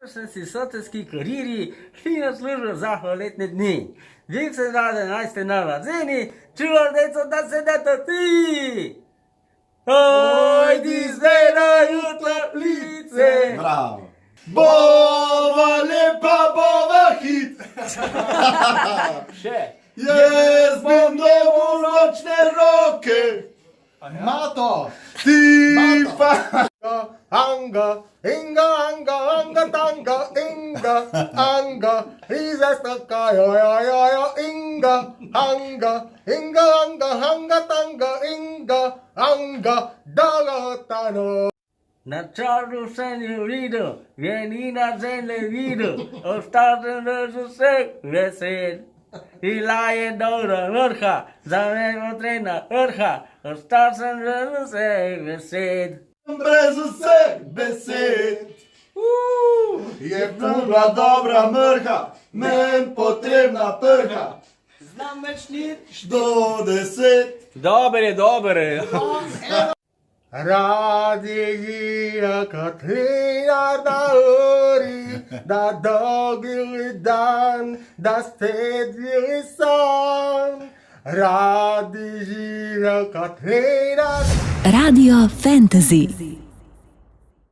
si soteski kariri, fino službo za poletne dni. Vik se rade najste na razini, čuvaj deco, da se ne to ti. Hojdi zdaj na jutlice. Bravo. Bova lepa, bova hit. Še. Jaz bom dobil nočne roke. Mato. Ti pa. Anga, inga, anga, anga, tanga, inga, anga, izastaka, jo, inga, anga, anga, tanga, inga, anga, dagotano. Na čaru sem jo videl, veni na zemlji videl, ostal sem res vseh vesel. Bila je dobra vrha, za me potrebna vrha, ostal sem res vseh vesel. Brez vseh besed je bila dobra mrha, men potrebna prha. Znam več ni. Do 10. Dobre. Radi gira Katrina na uri, da dolgi dan, da spet bili san. Radi gira Katrina. Radio Fantasy.